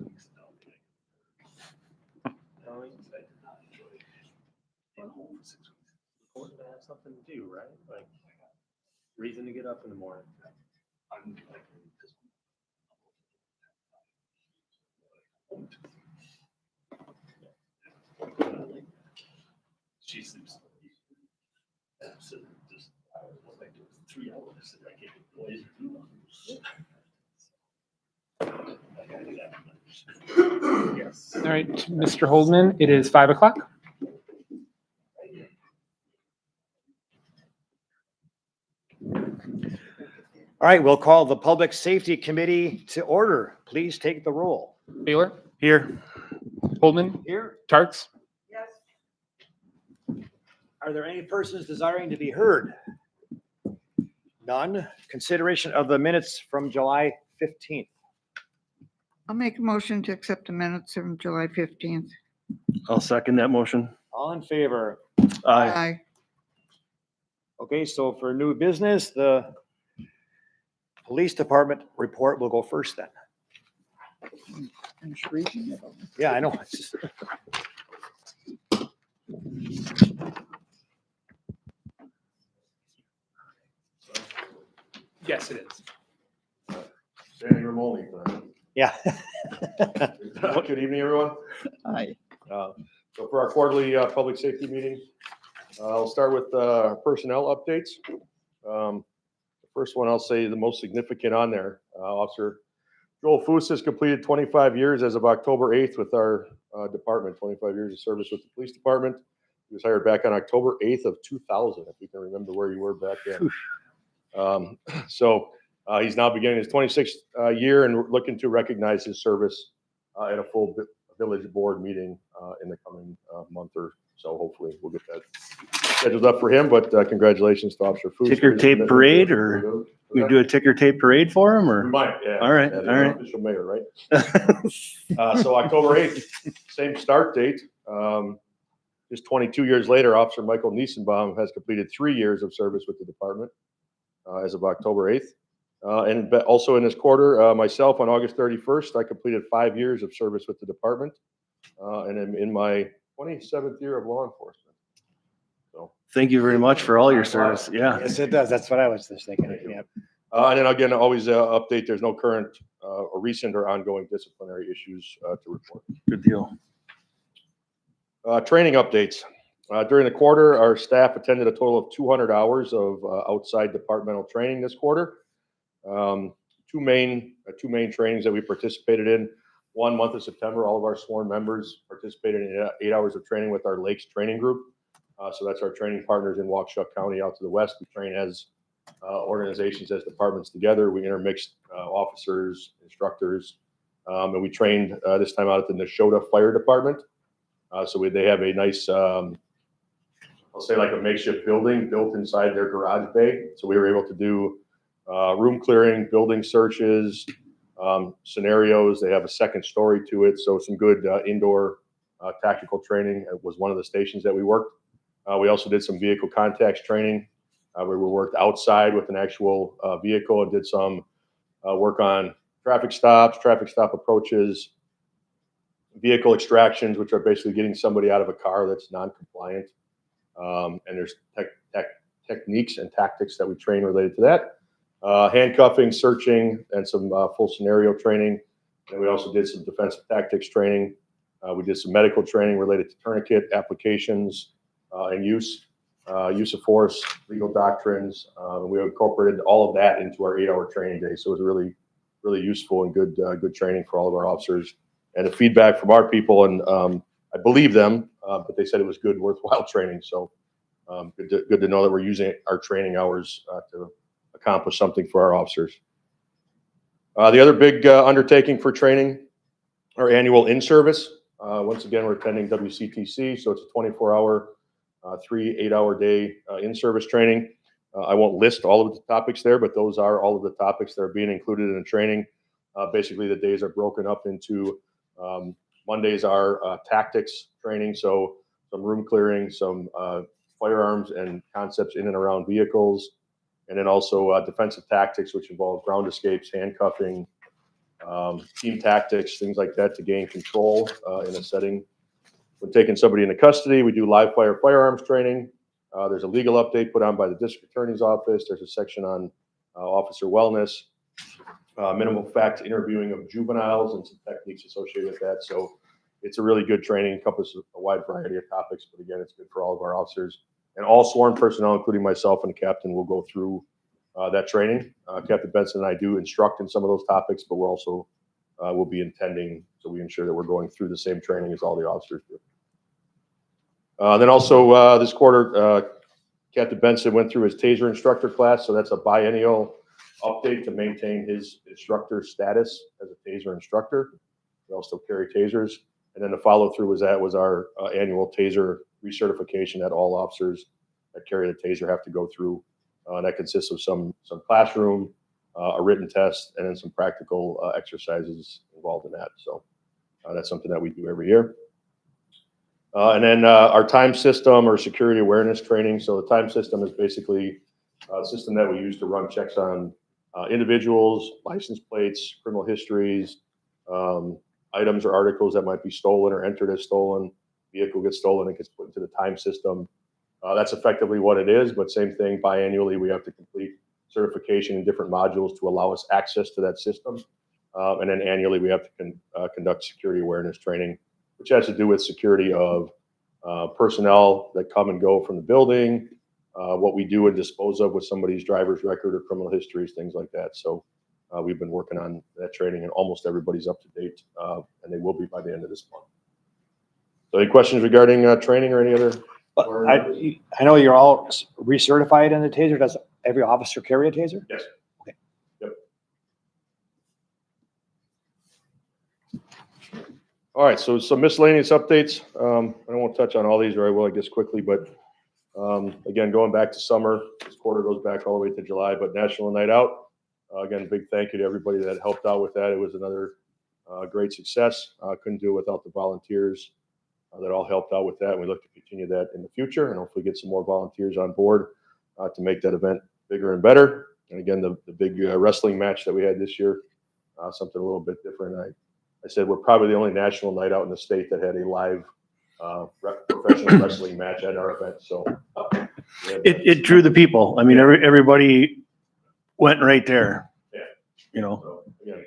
weeks. No, I did not enjoy being home for 6 weeks. It's important to have something to do, right? Like reason to get up in the morning. I'm like this. She sleeps. So just I was like 3 hours and I can't get boys or do. Yes. All right, Mr. Holdman, it is 5 o'clock. All right, we'll call the Public Safety Committee to order. Please take the roll. Baylor, Here. Holdman, Here. Tarks. Yes. Are there any persons desiring to be heard? None. Consideration of the minutes from July 15th. I'll make a motion to accept the minutes from July 15th. I'll second that motion. All in favor? Aye. Aye. Okay, so for new business, the police department report will go first then. Finish reading it. Yeah, I know. It's just- Yes, it is. Standing room only. Yeah. Good evening, everyone. Aye. So for our quarterly public safety meeting, I'll start with personnel updates. The first one, I'll say the most significant on there, Officer Joel Foose has completed 25 years as of October 8th with our department, 25 years of service with the police department. He was hired back on October 8th of 2000, if you can remember where you were back then. He's now beginning his 26th year and looking to recognize his service at a full village board meeting in the coming month or so. Hopefully we'll get that scheduled up for him, but congratulations to Officer Foose. Ticker tape parade, or we do a ticker tape parade for him, We or? might, yeah. All right, Yeah, all the right. Official mayor, right? So October 8th, same start date. Just 22 years later, Officer Michael Niesenbaum has completed 3 years of service with the department as of October 8th. And also in this quarter, myself on August 31st, I completed 5 years of service with the department. And I'm in my 27th year of law enforcement. So, Thank you very much for all your service. Yeah. Yes, it does. That's what I was just thinking. Yeah. and then again, always update, there's no current or recent or ongoing disciplinary issues to report. Good deal. Training updates. During the quarter, our staff attended a total of 200 hours of outside departmental training this quarter. Two main trainings that we participated in. 1 month of September, all of our sworn members participated in 8 hours of training with our Lakes Training Group. So that's our training partners in Waukesha County out to the west. We train as organizations, as departments together. We intermixed officers, instructors, and we trained this time out at the Neshota Fire Department. They have a nice, I'll say like a makeshift building built inside their garage bay. So we were able to do room clearing, building searches, scenarios. They have a second story to it. So some good indoor tactical training. It was one of the stations that we worked. We also did some vehicle contacts training where we worked outside with an actual vehicle and did some work on traffic stop approaches, vehicle extractions, which are basically getting somebody out of a car that's non-compliant. And there's techniques and tactics that we train related to that. Handcuffing, searching, and some full scenario training. And we also did some defensive tactics training. We did some medical training related to tourniquet applications and use of force, legal doctrines. We incorporated all of that into our 8-hour training day. So it was really, really useful and good training for all of our officers. And the feedback from our people, and I believe them, but they said it was good, worthwhile training. So good to know that we're using our training hours to accomplish something for our officers. The other big undertaking for training, our annual in-service. Once again, we're attending WCTC, so it's a 24-hour, 3 8-hour day in-service training. I won't list all of the topics there, but those are all of the topics that are being included in the training. Basically, the days are broken up into Mondays are tactics training, so some room clearing, some firearms and concepts in and around vehicles, and then also defensive tactics, which involve ground escapes, handcuffing, team tactics, things like that to gain control in a setting. When taking somebody into custody, we do live fire firearms training. There's a legal update put on by the district attorney's office. There's a section on officer wellness, minimal fact interviewing of juveniles and some techniques associated with that. So it's a really good training, encompasses a wide variety of topics, but again, it's good for all of our officers. And all sworn personnel, including myself and the captain, will go through that training. Captain Benson and I do instruct in some of those topics, but we're also will be intending, so we ensure that we're going through the same training as all the officers do. Then also this quarter, Captain Benson went through his TASER instructor class, so that's a biennial update to maintain his instructor status as a TASER instructor. We also carry TASERs, and then the follow through was our annual TASER recertification that all officers that carry the TASER have to go through, and that consists of some classroom, a written test, and then some practical exercises involved in that. So that's something that we do every year. And then our time system or security awareness training. So the time system is basically a system that we use to run checks on individuals, license plates, criminal histories, items or articles that might be stolen or entered as stolen. Vehicle gets stolen, it gets put into the time system. That's effectively what it is, but same thing, biannually we have to complete certification in different modules to allow us access to that system. And then annually we have to conduct security awareness training, which has to do with security of personnel that come and go from the building, what we do and dispose of with somebody's driver's record or criminal histories, things like that. So we've been working on that training, and almost everybody's up to date, and they will be by the end of this month. So any questions regarding training or any other? I know you're all recertified in the TASER. Does every officer carry a TASER? Yes. Okay. Yep. All right, so some miscellaneous updates. I don't want to touch on all these, or I will, I guess, quickly, but again, going back to summer, this quarter goes back all the way to July, but National Night Out. Again, big thank you to everybody that helped out with that. It was another great success. Couldn't do it without the volunteers that all helped out with that. We look to continue that in the future and hopefully get some more volunteers on board to make that event bigger and better. And again, the big wrestling match that we had this year, something a little bit different. I said we're probably the only national night out in the state that had a live professional wrestling match at our event. So It drew the people. I mean, everybody went right there. Yeah. You know, so, again,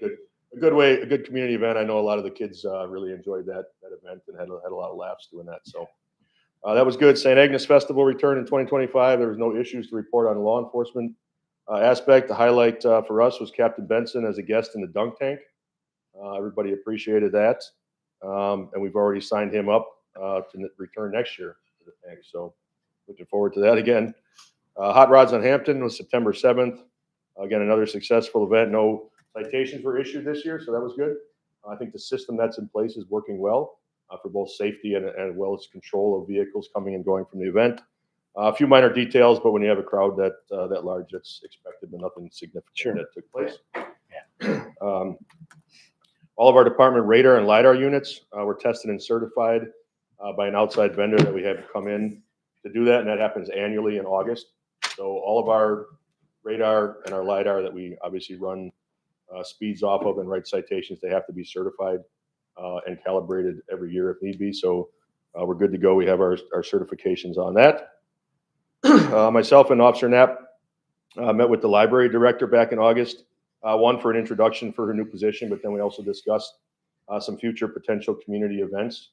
a good community event. I know a lot of the kids really enjoyed that event and had a lot of laughs doing that. So that was good. St. Agnes Festival returned in 2025. There was no issues to report on the law enforcement aspect. The highlight for us was Captain Benson as a guest in the dunk tank. Everybody appreciated that. And we've already signed him up to return next year to the tank. So looking forward to that again. Hot Rods on Hampton was September 7th. Again, another successful event. No citations were issued this year, so that was good. I think the system that's in place is working well for both safety and as well as control of vehicles coming and going from the event. A few minor details, but when you have a crowd that large, that's expected, but nothing significant that took place. Yeah. All of our department radar and LiDAR units were tested and certified by an outside vendor that we have come in to do that, and that happens annually in August. So all of our radar and our LiDAR that we obviously run speeds off of and write citations, they have to be certified and calibrated every year if need be. So we're good to go. We have our certifications on that. Myself and Officer Knapp met with the library director back in August, one for an introduction for her new position, but then we also discussed some future potential community events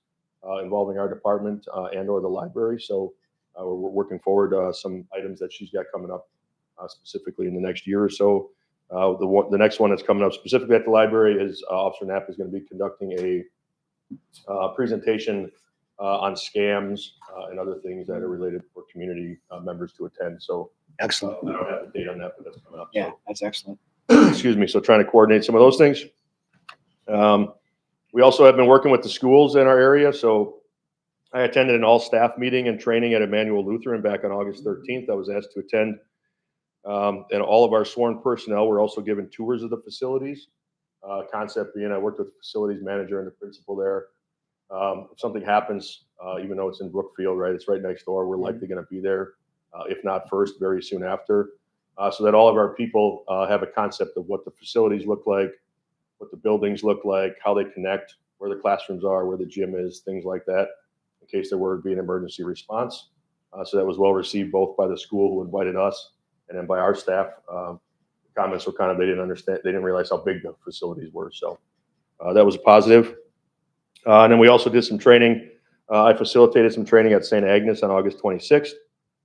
involving our department and or the library. So we're working forward some items that she's got coming up specifically in the next year or so. The next one that's coming up specifically at the library is Officer Knapp is going to be conducting a presentation on scams and other things that are related for community members to attend. So Excellent. I don't have the date on that, but that's coming up. Yeah, So, that's excellent. excuse me. So trying to coordinate some of those things. We also have been working with the schools in our area. So I attended an all staff meeting and training at Emmanuel Lutheran back on August 13th. I was asked to attend. And all of our sworn personnel were also given tours of the facilities. Concept being, I worked with the facilities manager and the principal there. If something happens, even though it's in Brookfield, right, it's right next door, we're likely going to be there, if not first, very soon after, so that all of our people have a concept of what the facilities look like, what the buildings look like, how they connect, where the classrooms are, where the gym is, things like that, in case there were to be an emergency response. So that was well received both by the school who invited us and then by our staff. Comments were kind of, they didn't understand, they didn't realize how big the facilities were. So that was a positive. And then we also did some training. I facilitated some training at St. Agnes on August 26th.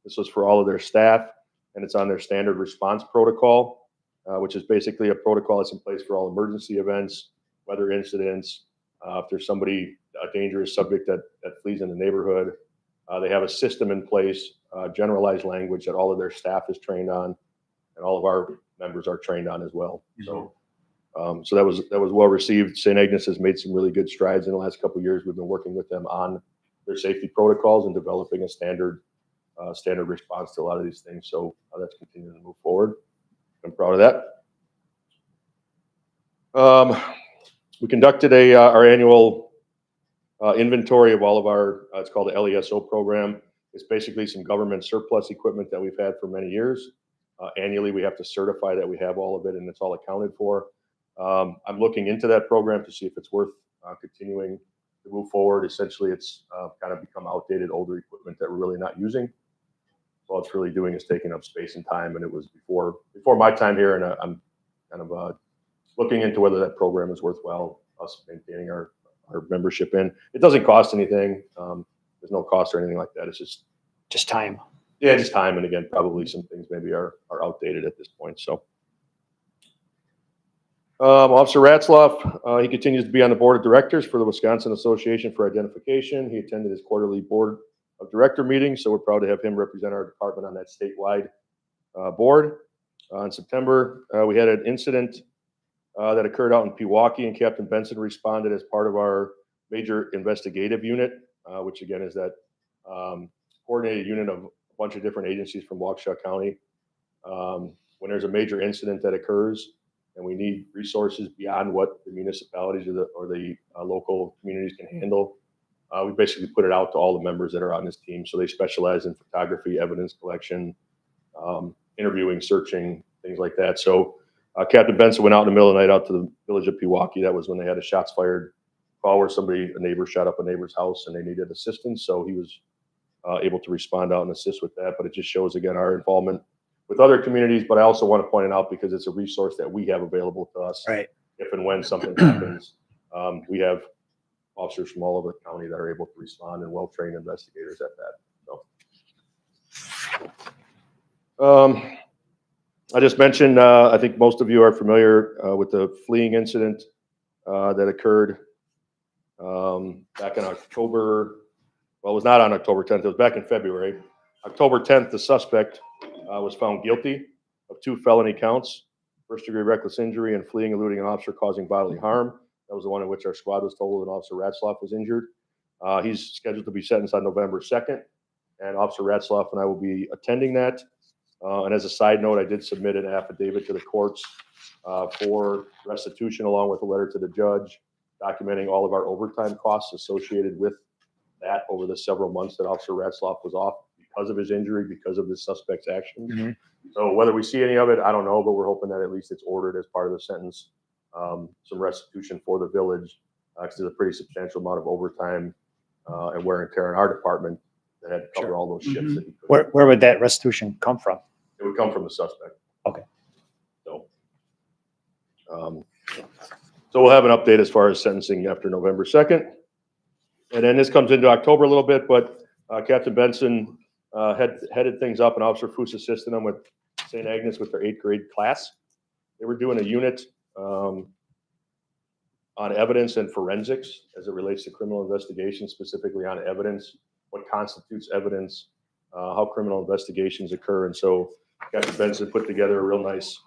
This was for all of their staff, and it's on their standard response protocol, which is basically a protocol that's in place for all emergency events, weather incidents. If there's somebody, a dangerous subject that flees in the neighborhood, they have a system in place, generalized language that all of their staff is trained on, and all of our members are trained on as well. So, so that was well received. St. Agnes has made some really good strides in the last couple of years. We've been working with them on their safety protocols and developing a standard response to a lot of these things. So that's continuing to move forward. I'm proud of that. We conducted our annual inventory of all of our, it's called the LESO program. It's basically some government surplus equipment that we've had for many years. Annually, we have to certify that we have all of it and it's all accounted for. I'm looking into that program to see if it's worth continuing to move forward. Essentially, it's kind of become outdated, older equipment that we're really not using. All it's really doing is taking up space and time, and it was before my time here, and I'm kind of looking into whether that program is worthwhile, us maintaining our membership in. It doesn't cost anything. There's no cost or anything like that. It's Just time. yeah, just time. And again, probably some things maybe are outdated at this point. So Officer Ratzloff, he continues to be on the board of directors for the Wisconsin Association for Identification. He attended his quarterly board of director meeting, so we're proud to have him represent our department on that statewide board. In September, we had an incident that occurred out in Pewaukee, and Captain Benson responded as part of our major investigative unit, which again is that coordinated unit of a bunch of different agencies from Waukesha County. When there's a major incident that occurs and we need resources beyond what the municipalities or the local communities can handle, we basically put it out to all the members that are on this team. So they specialize in photography, evidence collection, interviewing, searching, things like that. So Captain Benson went out in the middle of the night out to the village of Pewaukee. That was when they had a shots fired call where a neighbor shot up a neighbor's house and they needed assistance. So he was able to respond out and assist with that. But it just shows, again, our involvement with other communities. But I also want to point it out because it's a resource that we have available to us. Right. If and when something happens, we have officers from all over the county that are able to respond and well-trained investigators at that. So, I just mentioned, I think most of you are familiar with the fleeing incident that occurred back in October. Well, it was not on October 10th. It was back in February. October 10th, the suspect was found guilty of 2 felony counts: first-degree reckless injury and fleeing, eluding an officer, causing bodily harm. That was the one in which our squad was told that Officer Ratzloff was injured. He's scheduled to be sentenced on November 2nd, and Officer Ratzloff and I will be attending that. And as a side note, I did submit an affidavit to the courts for restitution, along with a letter to the judge documenting all of our overtime costs associated with that over the several months that Officer Ratzloff was off because of his injury, because of the suspect's actions. Mm-hmm. So whether we see any of it, I don't know, but we're hoping that at least it's ordered as part of the sentence. Some restitution for the village, because there's a pretty substantial amount of overtime and wear and tear in our department that had to cover all those shifts. That he couldn't. Where would that restitution come from? It would come from the suspect. Okay. So, so we'll have an update as far as sentencing after November 2nd. And then this comes into October a little bit, but Captain Benson headed things up, and Officer Foose assisted him with St. Agnes with their 8th grade class. They were doing a unit on evidence and forensics as it relates to criminal investigation, specifically on evidence, what constitutes evidence, how criminal investigations occur. And so Captain Benson put together a real nice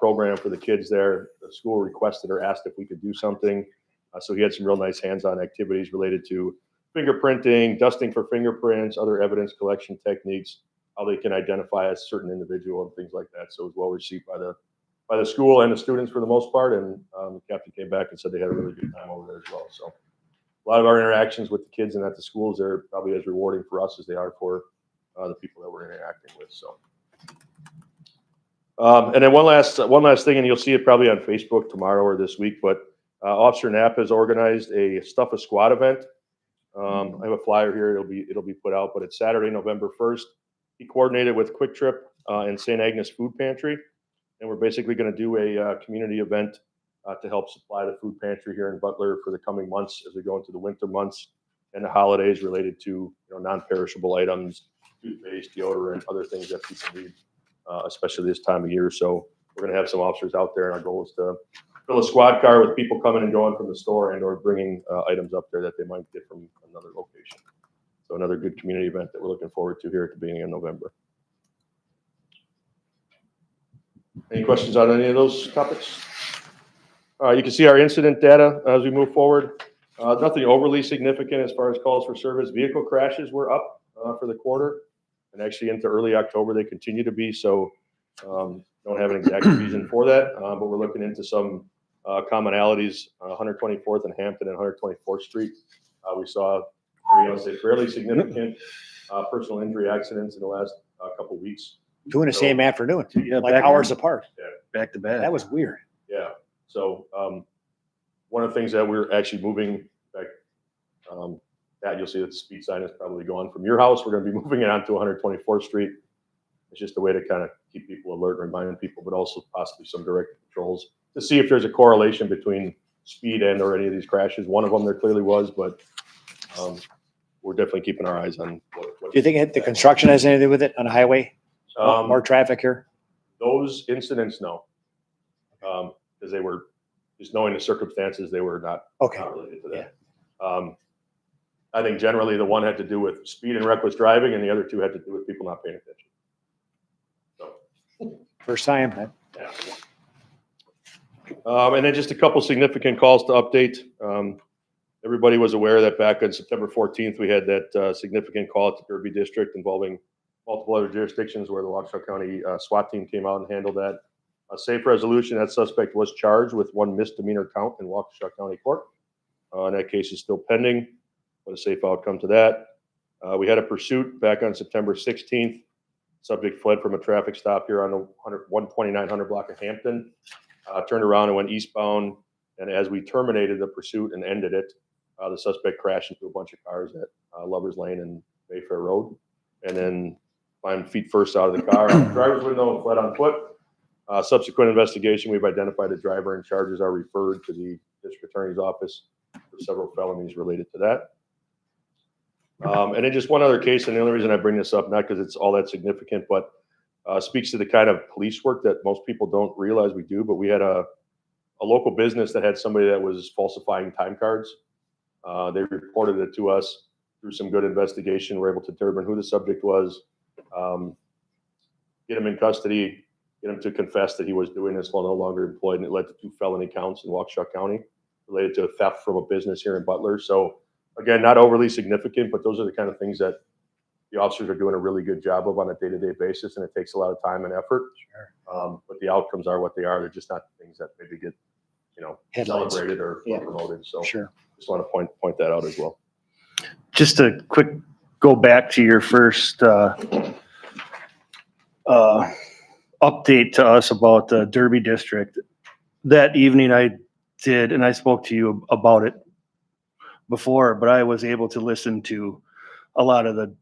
program for the kids there. The school requested or asked if we could do something. So he had some real nice hands-on activities related to fingerprinting, dusting for fingerprints, other evidence collection techniques, how they can identify a certain individual and things like that. So it was well received by the school and the students for the most part. And the captain came back and said they had a really good time over there as well. So a lot of our interactions with the kids and at the schools are probably as rewarding for us as they are for the people that we're interacting with. So And then one last thing, and you'll see it probably on Facebook tomorrow or this week, but Officer Knapp has organized a Stuff a Squad event. I have a flyer here. It'll be put out, but it's Saturday, November 1st. He coordinated with Quick Trip and St. Agnes Food Pantry, and we're basically going to do a community event to help supply the food pantry here in Butler for the coming months as we go into the winter months and the holidays related to non-perishable items, toothpaste, deodorant, other things that people need, especially this time of year. So we're going to have some officers out there, and our goal is to fill a squad car with people coming and going from the store and or bringing items up there that they might get from another location. So another good community event that we're looking forward to here at the beginning of November. Any questions on any of those topics? You can see our incident data as we move forward. Nothing overly significant as far as calls for service. Vehicle crashes were up for the quarter, and actually into early October they continue to be. So don't have an exact reason for that, but we're looking into some commonalities. 124th and Hampton and 124th Street. We saw, fairly significant personal injury accidents in the last couple weeks. Two in the same afternoon, Yeah, like back- hours apart. Back to back. That was weird. Yeah. So one of the things that we're actually moving back, that you'll see that the speed sign is probably gone from your house. We're going to be moving it onto 124th Street. It's just a way to kind of keep people alert, reminding people, but also possibly some direct controls to see if there's a correlation between speed and or any of these crashes. One of them there clearly was, but we're definitely keeping our eyes on what Do you think the construction has anything to do with it on the highway? More traffic here? those incidents, no. Because they were, just knowing the circumstances, they were not Okay. related to that. I think generally the one had to do with speed and reckless driving, and the other two had to do with people not paying attention. So, First time. yeah. And then just a couple significant calls to update. Everybody was aware that back on September 14th, we had that significant call at the Derby District involving multiple other jurisdictions where the Waukesha County SWAT team came out and handled that. A safe resolution, that suspect was charged with one misdemeanor count in Waukesha County Court. And that case is still pending, but a safe outcome to that. We had a pursuit back on September 16th. Subject fled from a traffic stop here on the 12900 block of Hampton, turned around and went eastbound. And as we terminated the pursuit and ended it, the suspect crashed into a bunch of cars at Lovers Lane and Mayfair Road, and then climbed feet first out of the car, out the driver's window, and fled on foot. Subsequent investigation, we've identified the driver, and charges are referred to the district attorney's office for several felonies related to that. And then just one other case, and the only reason I bring this up, not because it's all that significant, but speaks to the kind of police work that most people don't realize we do. But we had a local business that had somebody that was falsifying time cards. They reported it to us. Through some good investigation, we're able to determine who the subject was, get him in custody, get him to confess that he was doing this while no longer employed, and it led to 2 felony counts in Waukesha County related to a theft from a business here in Butler. So again, not overly significant, but those are the kind of things that the officers are doing a really good job of on a day-to-day basis, and it takes a lot of time and effort. Sure. But the outcomes are what they are. They're just not things that maybe get, Headlines. celebrated or promoted. So Sure. just want to point that out as well. Just a quick go back to your first update to us about the Derby District. That evening I did, and I spoke to you about it before, but I was able to listen to a lot of the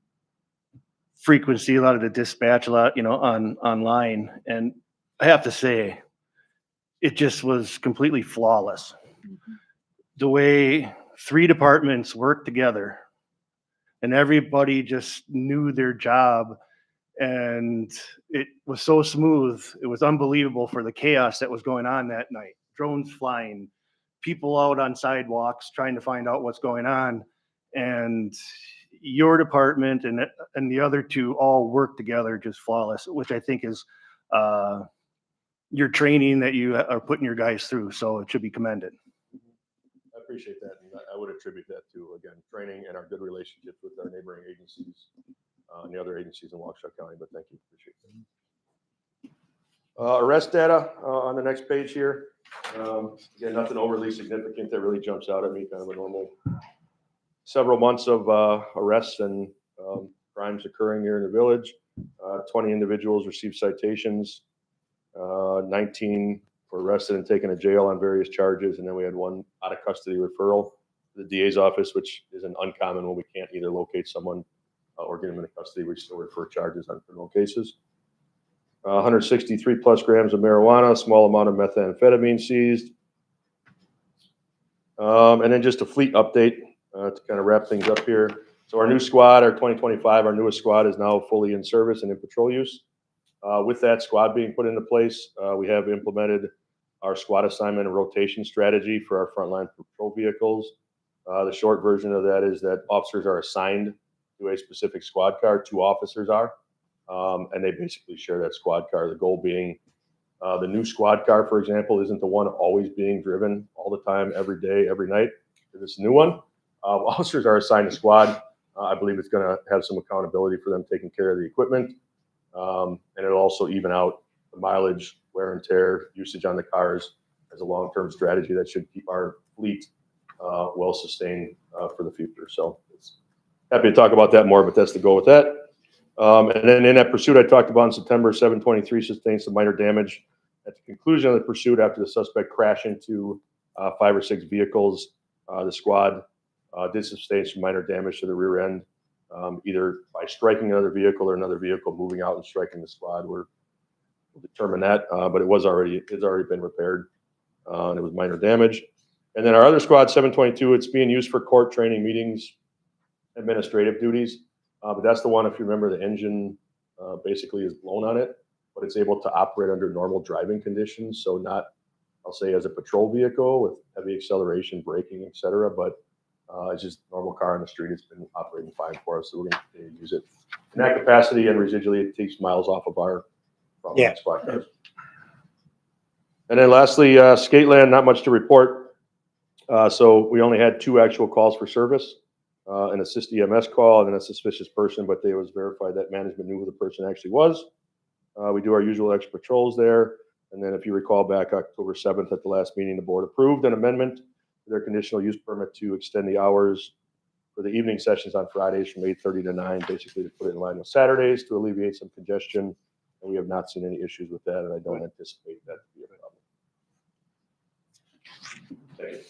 frequency, a lot of the dispatch, a lot, online. And I have to say, it just was completely flawless. The way 3 departments worked together and everybody just knew their job, and it was so smooth. It was unbelievable for the chaos that was going on that night. Drones flying, people out on sidewalks trying to find out what's going on. And your department and the other 2 all work together just flawless, which I think is your training that you are putting your guys through. So it should be commended. I appreciate that. And I would attribute that to, again, training and our good relationships with our neighboring agencies and the other agencies in Waukesha County. But thank you. Appreciate that. Arrest data on the next page here. Again, nothing overly significant that really jumps out at me, kind of a normal several months of arrests and crimes occurring here in the village. 20 individuals received citations. 19 were arrested and taken to jail on various charges, and then we had one out of custody referral to the DA's office, which isn't uncommon when we can't either locate someone or get them into custody. We still refer charges on criminal cases. 163 plus grams of marijuana, a small amount of methamphetamine seized. And then just a fleet update to kind of wrap things up here. So our new squad, our 2025, our newest squad is now fully in service and in patrol use. With that squad being put into place, we have implemented our squad assignment and rotation strategy for our frontline patrol vehicles. The short version of that is that officers are assigned to a specific squad car. 2 officers are, and they basically share that squad car. The goal being the new squad car, for example, isn't the one always being driven all the time, every day, every night. This new one, officers are assigned a squad. I believe it's going to have some accountability for them taking care of the equipment. And it'll also even out the mileage, wear and tear, usage on the cars as a long-term strategy that should keep our fleet well sustained for the future. So happy to talk about that more, but that's the goal with that. And then in that pursuit I talked about in September, 723 sustained some minor damage. At the conclusion of the pursuit, after the suspect crashed into 5 or 6 vehicles, the squad did sustain some minor damage to the rear end, either by striking another vehicle or another vehicle moving out and striking the squad. We'll determine that, but it's already been repaired, and it was minor damage. And then our other squad, 722, it's being used for court training, meetings, administrative duties. But that's the one, if you remember, the engine basically is blown on it, but it's able to operate under normal driving conditions. So not, I'll say, as a patrol vehicle with heavy acceleration, braking, et cetera, but it's just a normal car on the street. It's been operating fine for us, so we're going to continue to use it in that capacity, and residually it takes miles off of our squad cars. And then lastly, Skateland, not much to report. So we only had 2 actual calls for service. An assist EMS call and then a suspicious person, but they was verified that management knew who the person actually was. We do our usual extra patrols there. And then if you recall back October 7th at the last meeting, the board approved an amendment to their conditional use permit to extend the hours for the evening sessions on Fridays from 8:30 to 9, basically to put it in line with Saturdays to alleviate some congestion. And we have not seen any issues with that, and I don't anticipate that to be a problem. Thank you.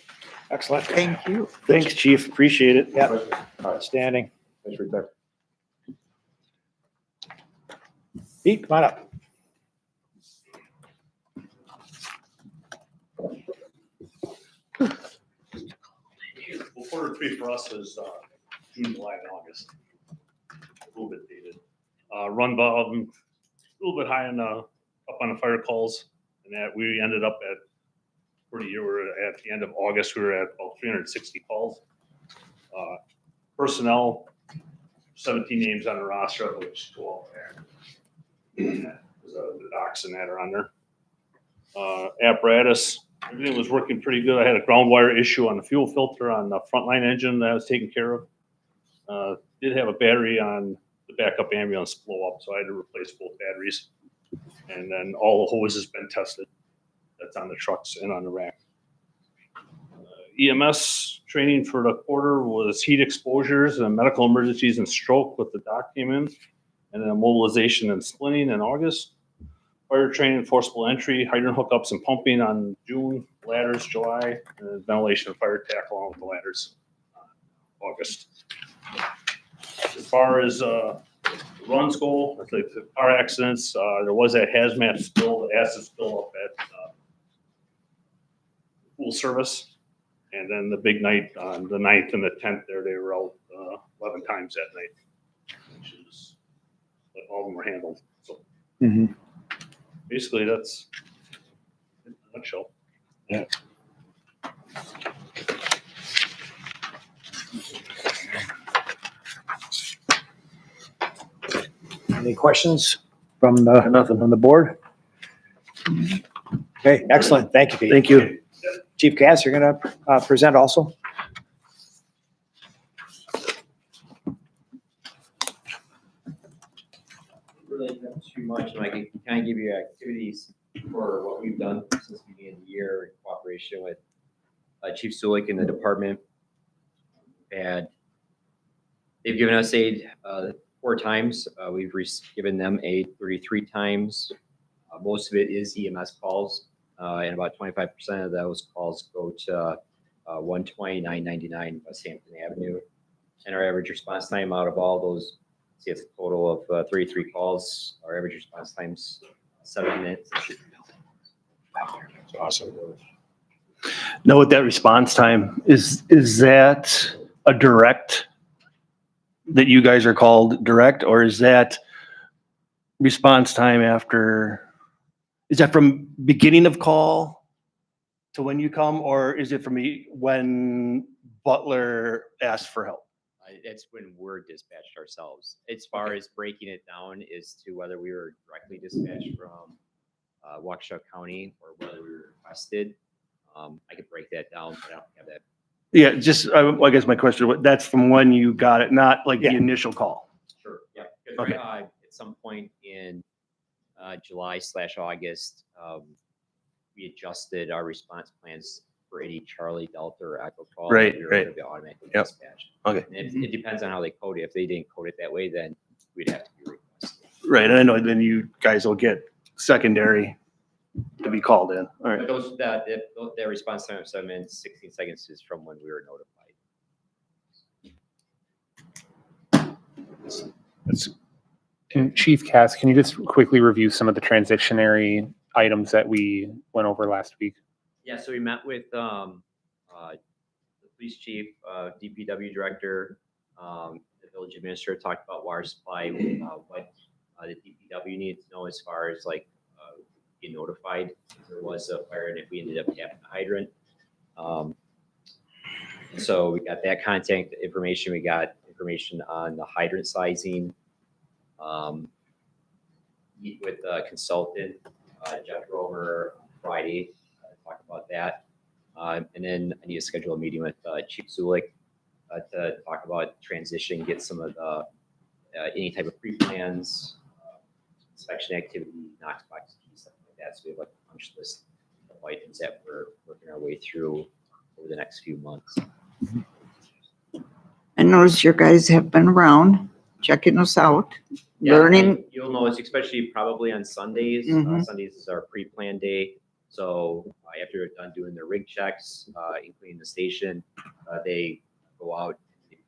Excellent. Thank you. Thanks, chief. Appreciate it. Yep. Outstanding. Thanks for your time. Pete, come on up. Well, quarter 3 for us is June, July, and August. A little bit dated. Run volume, a little bit high on up on the fire calls, and that we ended up at at the end of August, we were at about 360 calls. Personnel, 17 names on the roster, of which 12 there. The docs and that are on there. Apparatus, everything was working pretty good. I had a ground wire issue on the fuel filter on the frontline engine that I was taken care of. Did have a battery on the backup ambulance blow up, so I had to replace both batteries. And then all the hose has been tested. That's on the trucks and on the rack. EMS training for the quarter was heat exposures and medical emergencies and stroke, what the doc came in, and then mobilization and splinting in August. Fire training, forcible entry, hydrant hookups and pumping on June, ladders July, and ventilation and fire attack along with the ladders August. As far as runs go, like the car accidents, there was that hazmat spill, the acid spill up at pool service. And then the big night on the 9th and the 10th there, they were out 11 times that night, which is all of them were handled. So basically that's in a nutshell. Yeah. Any questions from the board? Okay, excellent. Thank you, Pete. Thank you. Chief Cass, you're going to present also? Really not too much, and I can kind of give you activities for what we've done since the beginning of the year in cooperation with Chief Sulik and the department. And they've given us aid 4 times. We've given them aid 33 times. Most of it is EMS calls, and about 25% of those calls go to 12999 West Hampton Avenue. And our average response time out of all those, see, it's a total of 33 calls. Our average response time's 7 minutes. That's awesome. Now with that response time, is that a direct, that you guys are called direct, or is that response time after, is that from beginning of call to when you come, or is it from when Butler asks for help? That's when we're dispatched ourselves. As far as breaking it down as to whether we were directly dispatched from Waukesha County or whether we were requested, I could break that down, but I don't have that. Yeah, just, I guess my question, that's from when you got it, not like the Yeah. initial call. Sure. Yeah. 'Cause, Okay. at some point in July/August, we adjusted our response plans for any Charlie, Delta, or Echo call. Right, We were right. gonna be automatically Yep. dispatched. Okay. And it depends on how they code it. If they didn't code it that way, then we'd have to be requested. Right, and I know then you guys will get secondary to be called in. All right. But that response time of 7 minutes, 16 seconds is from when we were notified. That's And Chief Cass, can you just quickly review some of the transitionary items that we went over last week? Yeah, so we met with the police chief, DPW director, the village administrator, talked about water supply, what the DPW needed to know as far as like getting notified if there was a fire and if we ended up tapping the hydrant. So we got that contact information. We got information on the hydrant sizing. Meet with a consultant, Jeff Romer, on Friday, talk about that. And then I need to schedule a meeting with Chief Zulik to talk about transition, get some of the any type of pre-plans, inspection activity, Knox box keys, stuff like that. So we have like a punch list of items that we're working our way through over the next few months. I notice your guys have been around, checking us out, Yeah, learning. You'll notice, especially probably on Sundays. Mhm. Sundays is our pre-plan day. So after they're done doing their rig checks, including the station, they go out,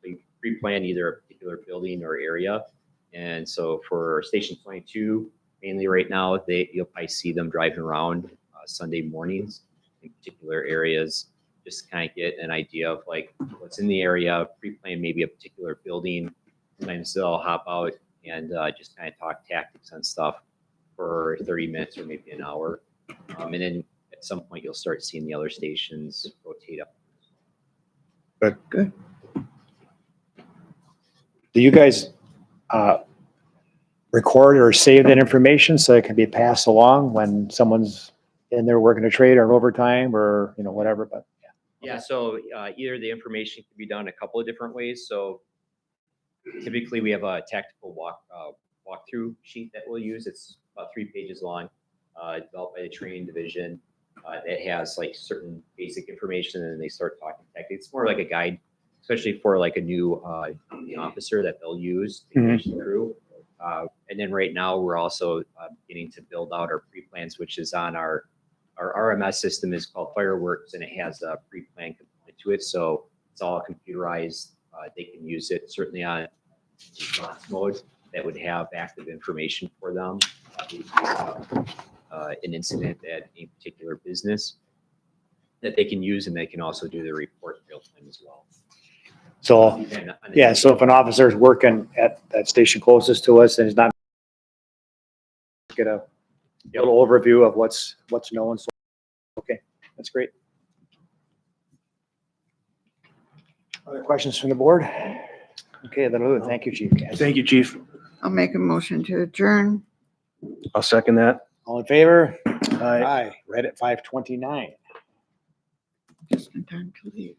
they pre-plan either a particular building or area. And so for Station 22, mainly right now, you'll probably see them driving around Sunday mornings in particular areas, just to kind of get an idea of like what's in the area, pre-plan maybe a particular building. Sometimes they'll hop out and just kind of talk tactics on stuff for 30 minutes or maybe an hour. And then at some point, you'll start seeing the other stations rotate up. good. Do you guys record or save that information so it can be passed along when someone's in there working a trade or overtime or, whatever, but Yeah, so either the information can be done a couple of different ways. So typically we have a tactical walkthrough sheet that we'll use. It's about 3 pages long, developed by the training division. It has like certain basic information and then they start talking tactics. It's more like a guide, especially for like a new officer that they'll use to teach the crew. And then right now we're also beginning to build out our pre-plans, which is on our RMS system is called Fireworks and it has a pre-plan component to it. So it's all computerized. They can use it certainly on response mode that would have active information for them. An incident at a particular business that they can use and they can also do the report real time as well. so, Depending on the yeah, so if an officer is working at that station closest to us and is not get a little overview of what's known. So, okay, that's great. Other questions from the board? Okay, then Lou, thank you, Chief Cass. Thank you, Chief. I'll make a motion to adjourn. I'll second that. All in favor? Aye. Aye. Right at 5:29. Just in time to leave.